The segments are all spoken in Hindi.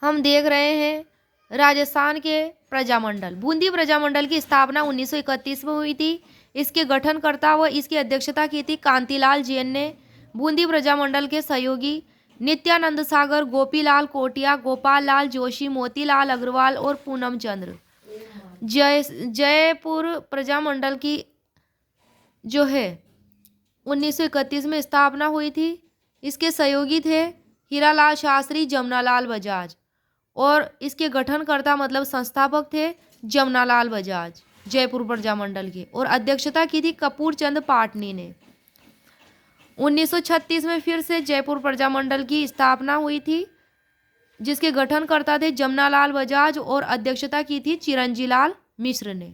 हम देख रहे हैं राजस्थान के प्रजामंडल। बूंदी प्रजामंडल की स्थापना 1931 में हुई थी। इसके गठनकर्ता व इसकी अध्यक्षता की थी कांतिलाल जैन ने। बूंदी प्रजामंडल के सहयोगी नित्यानंद सागर, गोपीलाल कोटिया, गोपाल लाल जोशी, मोतीलाल अग्रवाल और पूनम चंद्र। जयपुर प्रजामंडल की जो है 1931 में स्थापना हुई थी। इसके सहयोगी थे हीरालाल शास्त्री, जमनालाल बजाज, और इसके गठनकर्ता मतलब संस्थापक थे जमनालाल बजाज जयपुर प्रजामंडल के, और अध्यक्षता की थी कपूर चंद पाटनी ने। 1936 में फिर से जयपुर प्रजामंडल की स्थापना हुई थी, जिसके गठनकर्ता थे जमनालाल बजाज और अध्यक्षता की थी चिरंजीलाल मिश्र ने।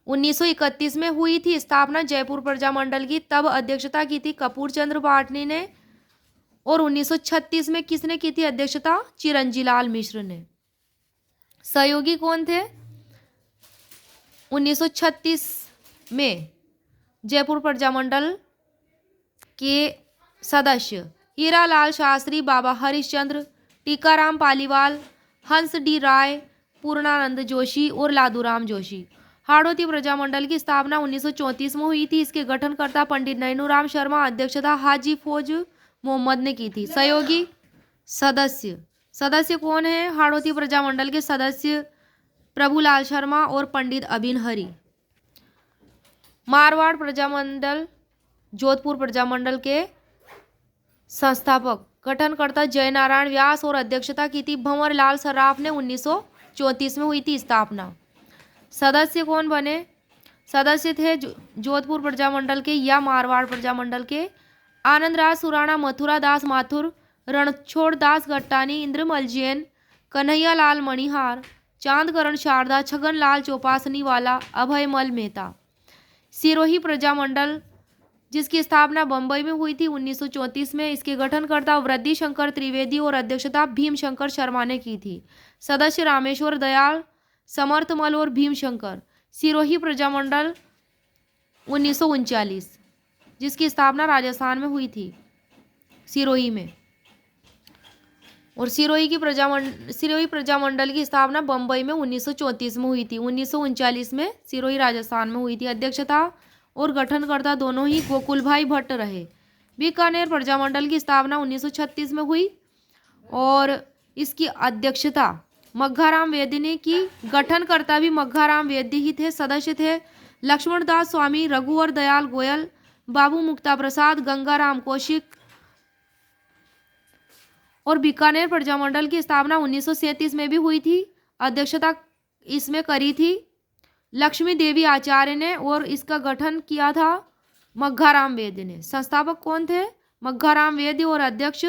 1931 में हुई थी स्थापना जयपुर प्रजामंडल की, तब अध्यक्षता की थी कपूर चंद्र पाटनी ने, और 1936 में किसने की थी अध्यक्षता? चिरंजीलाल मिश्र ने। सहयोगी कौन थे 1936 में जयपुर प्रजामंडल के सदस्य? हीरालाल शास्त्री, बाबा हरिश्चंद्र, टीकाराम पालीवाल, हंस डी राय, पूर्णानंद जोशी और लादूराम जोशी। हाड़ौती प्रजामंडल की स्थापना 1934 में हुई थी। इसके गठनकर्ता पंडित नैनूराम शर्मा, अध्यक्षता हाजी फौज मोहम्मद ने की थी। सहयोगी सदस्य कौन है हाड़ौती प्रजामंडल के सदस्य? प्रभुलाल शर्मा और पंडित अबिन हरि। मारवाड़ प्रजामंडल जोधपुर प्रजामंडल के संस्थापक, गठनकर्ता जयनारायण व्यास और अध्यक्षता की थी भंवर लाल सर्राफ ने। 1934 में हुई थी स्थापना। सदस्य कौन बने? सदस्य थे जोधपुर प्रजामंडल के या मारवाड़ प्रजामंडल के आनंदराज सुराणा, मथुरा दास माथुर, रणछोड़ दास गट्टानी, इंद्रमल जैन, कन्हैया लाल मणिहार, चांदकरण शारदा, छगन लाल चौपासनी वाला, अभयमल मेहता। सिरोही प्रजामंडल जिसकी स्थापना बंबई में हुई थी 1934 में। इसके गठनकर्ता वृद्धि शंकर त्रिवेदी और अध्यक्षता भीम शंकर शर्मा ने की थी। सदस्य रामेश्वर दयाल, समर्थमल और भीम शंकर। सिरोही प्रजामंडल 1939 जिसकी स्थापना राजस्थान में हुई थी सिरोही में, और सिरोही प्रजामंडल की स्थापना बंबई में 1934 में हुई थी। 1939 में सिरोही राजस्थान में हुई थी। अध्यक्षता और गठनकर्ता दोनों ही गोकुल भाई भट्ट रहे। बीकानेर प्रजामंडल की स्थापना 1936 में हुई और इसकी अध्यक्षता मग्घाराम वेदी ने की। गठनकर्ता भी मग्घाराम वेदी ही थे। सदस्य थे लक्ष्मण दास स्वामी, रघुवर दयाल गोयल, बाबू मुक्ता प्रसाद, गंगाराम कौशिक। और बीकानेर प्रजामंडल की स्थापना 1937 में भी हुई थी। अध्यक्षता इसमें करी थी लक्ष्मी देवी आचार्य ने और इसका गठन किया था मग्घाराम वेदी ने। संस्थापक कौन थे? मग्घाराम वेदी और अध्यक्ष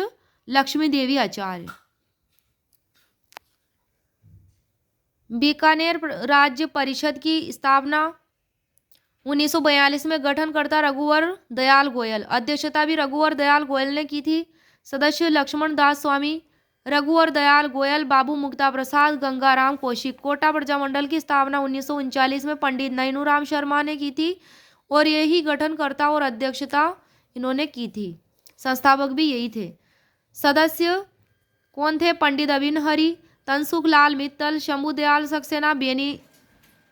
लक्ष्मी देवी आचार्य। बीकानेर राज्य परिषद की स्थापना 1942 में, गठनकर्ता रघुवर दयाल गोयल, अध्यक्षता भी रघुवर दयाल गोयल ने की थी। सदस्य लक्ष्मण दास स्वामी, रघुवर दयाल गोयल, बाबू मुक्ता प्रसाद, गंगाराम कौशिक। कोटा प्रजामंडल की स्थापना 1939 में पंडित नैनूराम शर्मा ने की थी और यही गठनकर्ता और अध्यक्षता इन्होंने की थी। संस्थापक भी यही थे। सदस्य कौन थे? पंडित अबिन हरि, तनसुख लाल मित्तल, शंभुदयाल सक्सेना, बेनी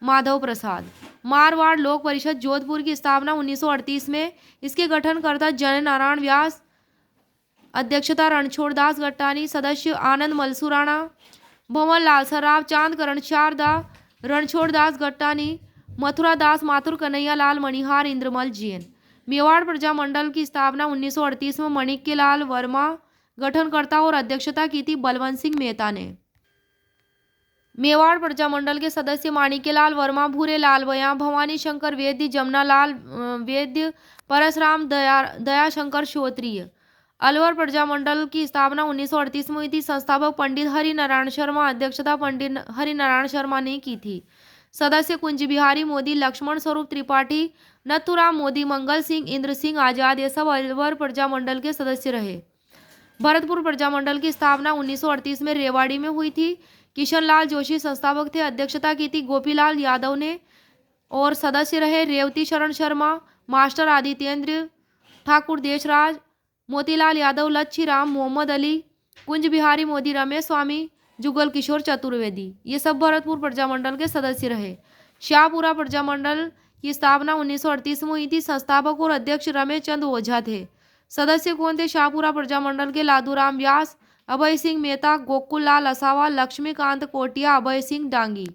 माधव प्रसाद। मारवाड़ लोक परिषद जोधपुर की स्थापना 1938 में। इसके गठनकर्ता जय नारायण व्यास, अध्यक्षता रणछोड़ दास गट्टानी। सदस्य आनंद मलसुराणा, भंवर लाल सराफ, चांदकरण शारदा, रणछोड़ दास गट्टानी, मथुरा दास माथुर, कन्हैया लाल मणिहार, इंद्रमल जैन। मेवाड़ प्रजामंडल की स्थापना 1938 में माणिक्य लाल वर्मा, गठनकर्ता और अध्यक्षता की थी बलवंत सिंह मेहता ने। मेवाड़ प्रजामंडल के सदस्य माणिक्यलाल वर्मा, भूरे लाल बया, भवानी शंकर वेद्य, जमुना लाल वेद्य, परसराम दयाशंकर श्रोत्रिय। अलवर प्रजामंडल की स्थापना 1938 में हुई थी। संस्थापक पंडित हरिनारायण शर्मा, अध्यक्षता पंडित हरिनारायण शर्मा ने की थी। सदस्य कुंज बिहारी मोदी, लक्ष्मण स्वरूप त्रिपाठी, नथुराम मोदी, मंगल सिंह, इंद्र सिंह आजाद, ये सब अलवर प्रजामंडल के सदस्य रहे। भरतपुर प्रजामंडल की स्थापना 1938 में रेवाड़ी में हुई थी। किशनलाल जोशी संस्थापक थे। अध्यक्षता की थी गोपीलाल यादव ने और सदस्य रहे रेवती शरण शर्मा, मास्टर आदित्येंद्र ठाकुर देशराज, मोतीलाल यादव, लच्छी राम, मोहम्मद अली, कुंज बिहारी मोदी, रमेश स्वामी, जुगल किशोर चतुर्वेदी, ये सब भरतपुर प्रजामंडल के सदस्य रहे। शाहपुरा प्रजामंडल की स्थापना 1938 में हुई थी। संस्थापक और अध्यक्ष रमेश चंद ओझा थे। सदस्य कौन थे शाहपुरा प्रजामंडल के? लादूराम व्यास, अभय सिंह मेहता, गोकुल लाल असावा, लक्ष्मीकांत कोटिया, अभय सिंह डांगी।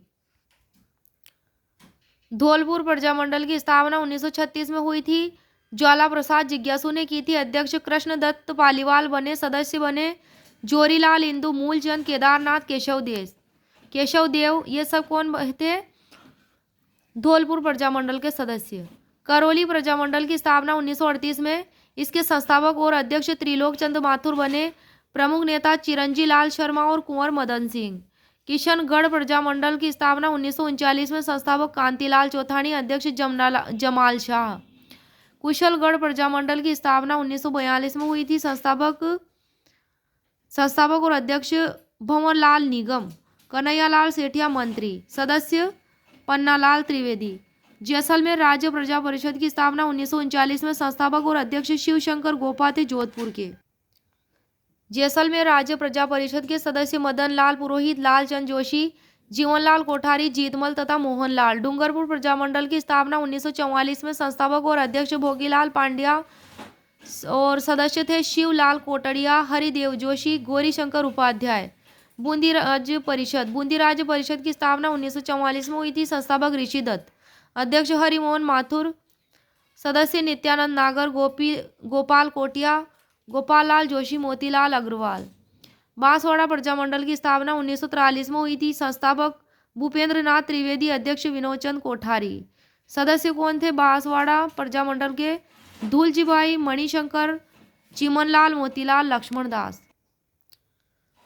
धौलपुर प्रजामंडल की स्थापना 1936 में हुई थी। ज्वाला प्रसाद जिज्ञासु ने की थी। अध्यक्ष कृष्णदत्त पालीवाल बने। सदस्य बने जोरीलाल इंदु, मूलचंद, केदारनाथ, केशव देव, ये सब कौन थे? धौलपुर प्रजामंडल के सदस्य। करौली प्रजामंडल की स्थापना 1938 में। इसके संस्थापक और अध्यक्ष त्रिलोक चंद माथुर बने। प्रमुख नेता चिरंजी लाल शर्मा और कुंवर मदन सिंह। किशनगढ़ प्रजामंडल की स्थापना 1939 में। संस्थापक कांतिलाल चौथानी, अध्यक्ष जमाल शाह। कुशलगढ़ प्रजामंडल की स्थापना 1942 में हुई थी। संस्थापक और अध्यक्ष भंवरलाल निगम, कन्हैयालाल सेठिया मंत्री। सदस्य पन्नालाल त्रिवेदी। जैसलमेर राज्य प्रजा परिषद की स्थापना 1939 में। संस्थापक और अध्यक्ष शिवशंकर गोपा थे, जोधपुर के। जैसलमेर राज्य प्रजा परिषद के सदस्य मदन लाल पुरोहित, लालचंद जोशी, जीवनलाल कोठारी, जीतमल तथा मोहनलाल। डूंगरपुर प्रजामंडल की स्थापना 1944 में। संस्थापक और अध्यक्ष भोगीलाल पांड्या और सदस्य थे शिवलाल कोटड़िया, हरिदेव जोशी, गौरीशंकर उपाध्याय। बूंदी राज्य परिषद की स्थापना 1944 में हुई थी। संस्थापक ऋषि दत्त, अध्यक्ष हरिमोहन माथुर, सदस्य नित्यानंद नागर, गोपाल कोटिया, गोपाल लाल जोशी, मोतीलाल अग्रवाल। बांसवाड़ा प्रजामंडल की स्थापना 1943 में हुई थी। संस्थापक भूपेंद्र नाथ त्रिवेदी, अध्यक्ष विनोदचंद कोठारी। सदस्य कौन थे बांसवाड़ा प्रजामंडल के? धूलजीभाई, मणिशंकर, चिमनलाल, मोतीलाल, लक्ष्मण दास।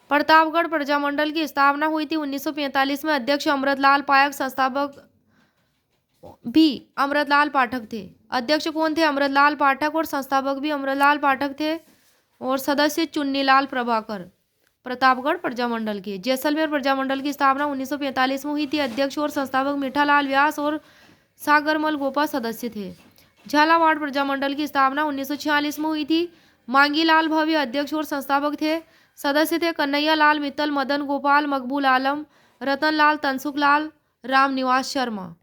प्रतापगढ़ प्रजामंडल की स्थापना हुई थी 1945 में। अध्यक्ष अमृतलाल पाठक, संस्थापक भी अमृतलाल पाठक थे। अध्यक्ष कौन थे? अमृतलाल पाठक, और संस्थापक भी अमृतलाल पाठक थे, और सदस्य चुन्नीलाल प्रभाकर। प्रतापगढ़ प्रजामंडल के। जैसलमेर प्रजामंडल की स्थापना 1945 में हुई थी। अध्यक्ष और संस्थापक मीठालाल व्यास और सागरमल गोपा सदस्य थे। झालावाड़ प्रजामंडल की स्थापना 1946 में हुई थी। मांगीलाल भव्य अध्यक्ष और संस्थापक थे। सदस्य थे कन्हैया लाल मित्तल, मदन गोपाल, मकबूल आलम, रतन लाल, तनसुख लाल, रामनिवास शर्मा।